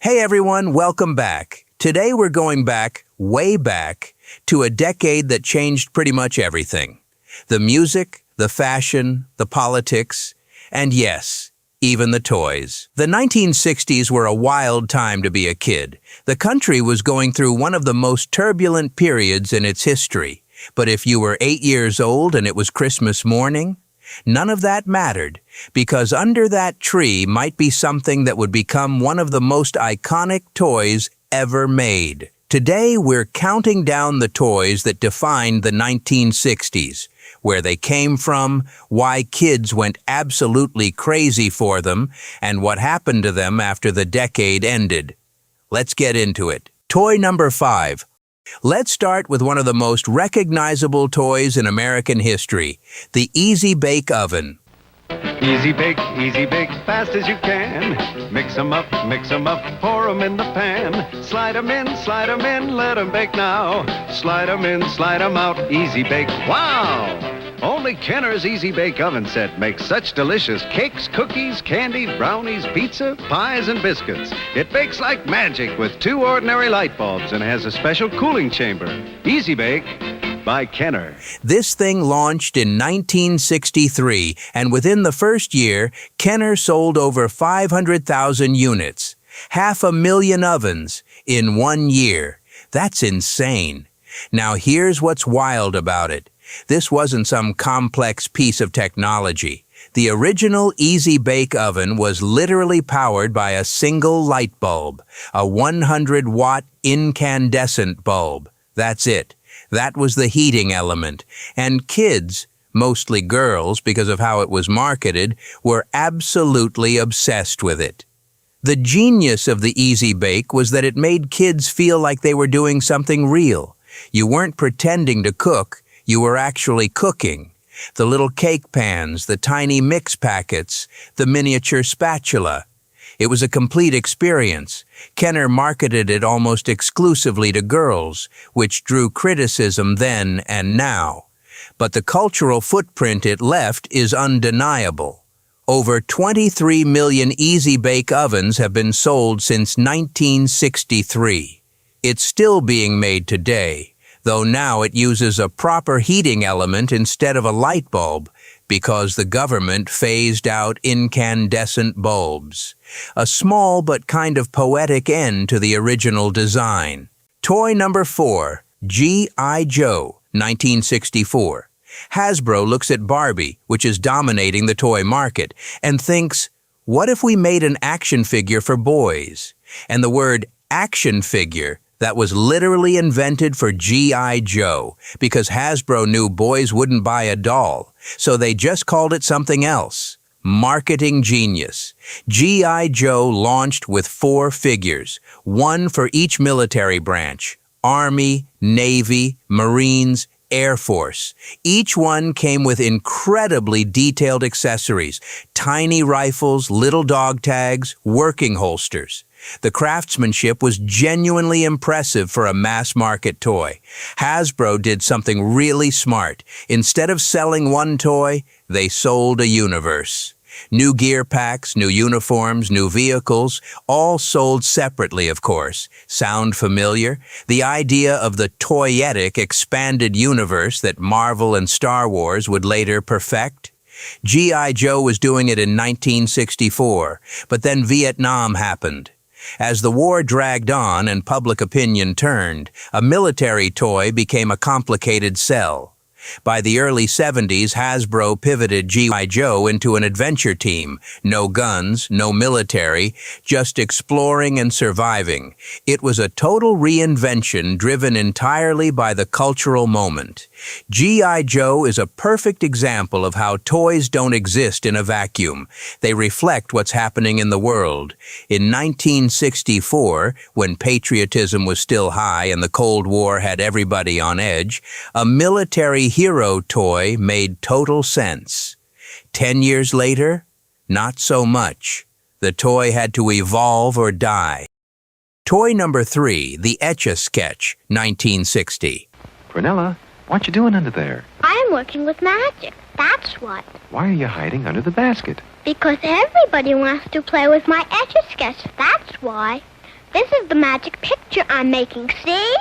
Hey everyone, welcome back. Today we're going back, way back, to a decade that changed pretty much everything. The music, the fashion, the politics, and yes, even the toys. The 1960s were a wild time to be a kid. The country was going through one of the most turbulent periods in its history. But if you were 8 years old and it was Christmas morning, none of that mattered, because under that tree might be something that would become one of the most iconic toys ever made. Today, we're counting down the toys that defined the 1960s, where they came from, why kids went absolutely crazy for them, and what happened to them after the decade ended. Let's get into it. Toy number 5. Let's start with one of the most recognizable toys in American history, the Easy-Bake Oven. Easy bake, fast as you can. Mix 'em up, pour 'em in the pan. Slide 'em in, let 'em bake now. Slide 'em in, slide 'em out. Easy bake, wow! Only Kenner's Easy Bake Oven set makes such delicious cakes, cookies, candies, brownies, pizza, pies, and biscuits. It bakes like magic with 2 ordinary light bulbs and has a special cooling chamber. Easy Bake by Kenner. This thing launched in 1963, and within the first year, Kenner sold over 500,000 units. 500,000 ovens in 1 year. That's insane. Now here's what's wild about it. This wasn't some complex piece of technology. The original Easy-Bake Oven was literally powered by a single light bulb, a 100-watt incandescent bulb. That's it. That was the heating element. And kids, mostly girls because of how it was marketed, were absolutely obsessed with it. The genius of the Easy-Bake was that it made kids feel like they were doing something real. You weren't pretending to cook. You were actually cooking. The little cake pans, the tiny mix packets, the miniature spatula. It was a complete experience. Kenner marketed it almost exclusively to girls, which drew criticism then and now. But the cultural footprint it left is undeniable. Over 23 million Easy-Bake ovens have been sold since 1963. It's still being made today, though now it uses a proper heating element instead of a light bulb, because the government phased out incandescent bulbs. A small but kind of poetic end to the original design. Toy number 4, G.I. Joe, 1964. Hasbro looks at Barbie, which is dominating the toy market, and thinks, what if we made an action figure for boys? And the word action figure, that was literally invented for G.I. Joe, because Hasbro knew boys wouldn't buy a doll, so they just called it something else. Marketing genius. G.I. Joe launched with 4 figures, 1 for each military branch: Army, Navy, Marines, Air Force. Each one came with incredibly detailed accessories: tiny rifles, little dog tags, working holsters. The craftsmanship was genuinely impressive for a mass-market toy. Hasbro did something really smart. Instead of selling one toy, they sold a universe. New gear packs, new uniforms, new vehicles, all sold separately, of course. Sound familiar? The idea of the toyetic expanded universe that Marvel and Star Wars would later perfect? G.I. Joe was doing it in 1964, but then Vietnam happened. As the war dragged on and public opinion turned, a military toy became a complicated sell. By the early 70s, Hasbro pivoted G.I. Joe into an adventure team. No guns, no military, just exploring and surviving. It was a total reinvention driven entirely by the cultural moment. G.I. Joe is a perfect example of how toys don't exist in a vacuum. They reflect what's happening in the world. In 1964, when patriotism was still high and the Cold War had everybody on edge, a military hero toy made total sense. 10 years later, not so much. The toy had to evolve or die. Toy number 3, the Etch A Sketch, 1960. Prunella, what you doing under there? I'm working with magic, that's what. Why are you hiding under the basket? Because everybody wants to play with my Etch A Sketch, that's why. This is the magic picture I'm making, see?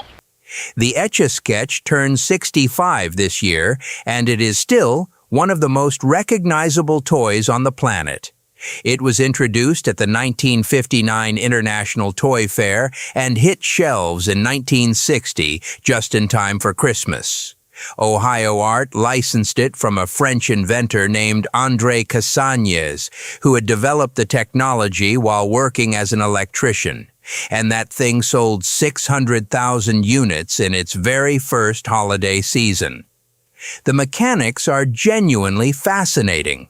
The Etch A Sketch turns 65 this year, and it is still one of the most recognizable toys on the planet. It was introduced at the 1959 International Toy Fair and hit shelves in 1960, just in time for Christmas. Ohio Art licensed it from a French inventor named André Cassagnès, who had developed the technology while working as an electrician. And that thing sold 600,000 units in its very first holiday season. The mechanics are genuinely fascinating.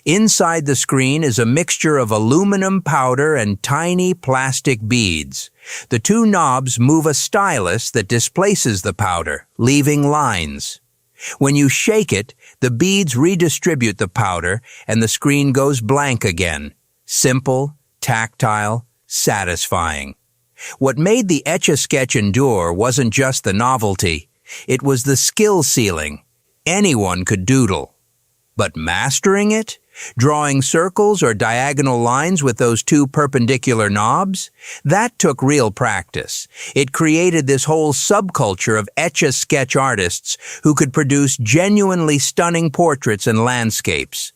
Inside the screen is a mixture of aluminum powder and tiny plastic beads. The two knobs move a stylus that displaces the powder, leaving lines. When you shake it, the beads redistribute the powder and the screen goes blank again. Simple, tactile, satisfying. What made the Etch A Sketch endure wasn't just the novelty. It was the skill ceiling. Anyone could doodle. But mastering it? Drawing circles or diagonal lines with those two perpendicular knobs? That took real practice. It created this whole subculture of Etch A Sketch artists who could produce genuinely stunning portraits and landscapes.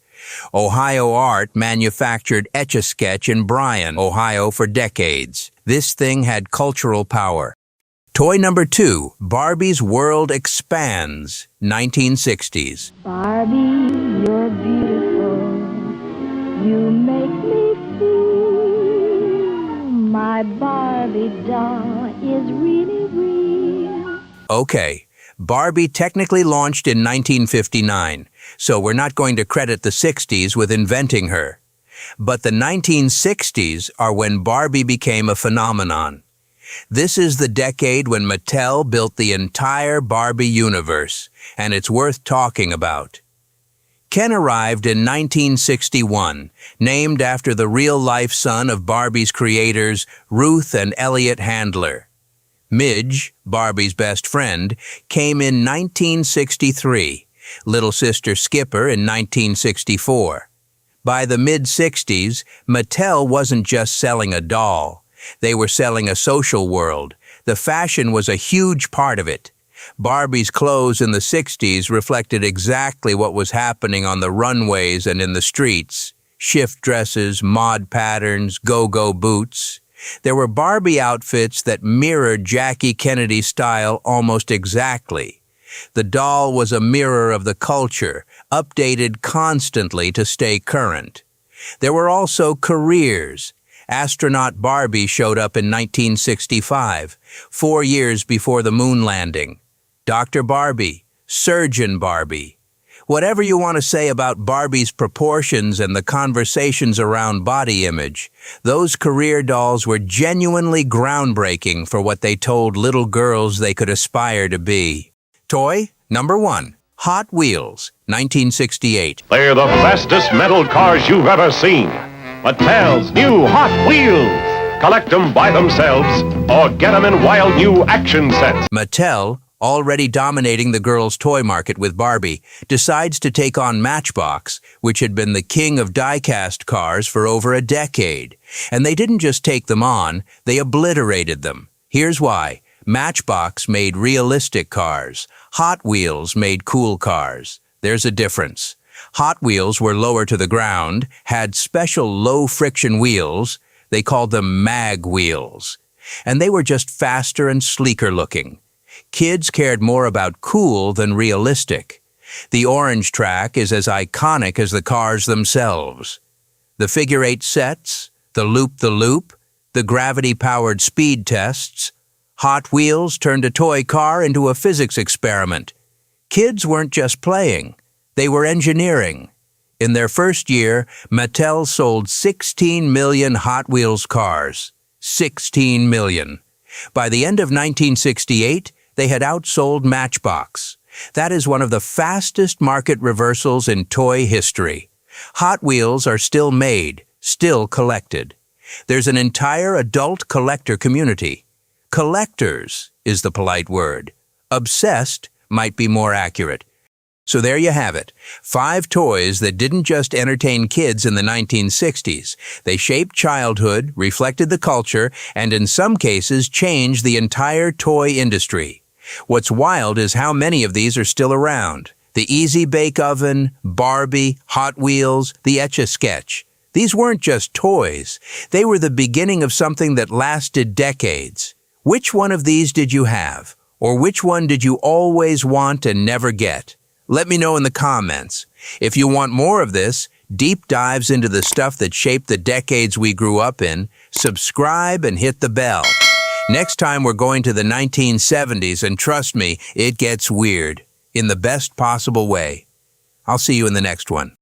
Ohio Art manufactured Etch A Sketch in Bryan, Ohio for decades. This thing had cultural power. Toy number 2, Barbie's World Expands, 1960s. Barbie, you're beautiful. You make me feel my Barbie doll is really real. Okay, Barbie technically launched in 1959, so we're not going to credit the 60s with inventing her. But the 1960s are when Barbie became a phenomenon. This is the decade when Mattel built the entire Barbie universe, and it's worth talking about. Ken arrived in 1961, named after the real-life son of Barbie's creators, Ruth and Elliot Handler. Midge, Barbie's best friend, came in 1963, little sister Skipper in 1964. By the mid-60s, Mattel wasn't just selling a doll. They were selling a social world. The fashion was a huge part of it. Barbie's clothes in the 60s reflected exactly what was happening on the runways and in the streets. Shift dresses, mod patterns, go-go boots. There were Barbie outfits that mirrored Jackie Kennedy's style almost exactly. The doll was a mirror of the culture, updated constantly to stay current. There were also careers. Astronaut Barbie showed up in 1965, 4 years before the moon landing. Dr. Barbie, Surgeon Barbie. Whatever you want to say about Barbie's proportions and the conversations around body image, those career dolls were genuinely groundbreaking for what they told little girls they could aspire to be. Toy number 1, Hot Wheels, 1968. They're the fastest metal cars you've ever seen. Mattel's new Hot Wheels. Collect them by themselves or get them in wild new action sets. Mattel, already dominating the girls' toy market with Barbie, decides to take on Matchbox, which had been the king of die-cast cars for over a decade. And they didn't just take them on, they obliterated them. Here's why. Matchbox made realistic cars. Hot Wheels made cool cars. There's a difference. Hot Wheels were lower to the ground, had special low-friction wheels. They called them mag wheels. And they were just faster and sleeker looking. Kids cared more about cool than realistic. The orange track is as iconic as the cars themselves. The figure-8 sets, the loop-the-loop, the gravity-powered speed tests. Hot Wheels turned a toy car into a physics experiment. Kids weren't just playing. They were engineering. In their first year, Mattel sold 16 million Hot Wheels cars. 16 million. By the end of 1968, they had outsold Matchbox. That is one of the fastest market reversals in toy history. Hot Wheels are still made, still collected. There's an entire adult collector community. Collectors is the polite word. Obsessed might be more accurate. So there you have it. 5 toys that didn't just entertain kids in the 1960s. They shaped childhood, reflected the culture, and in some cases changed the entire toy industry. What's wild is how many of these are still around. The Easy-Bake Oven, Barbie, Hot Wheels, the Etch A Sketch. These weren't just toys. They were the beginning of something that lasted decades. Which one of these did you have? Or which one did you always want and never get? Let me know in the comments. If you want more of this, deep dives into the stuff that shaped the decades we grew up in, subscribe and hit the bell. Next time we're going to the 1970s, and trust me, it gets weird. In the best possible way. I'll see you in the next one.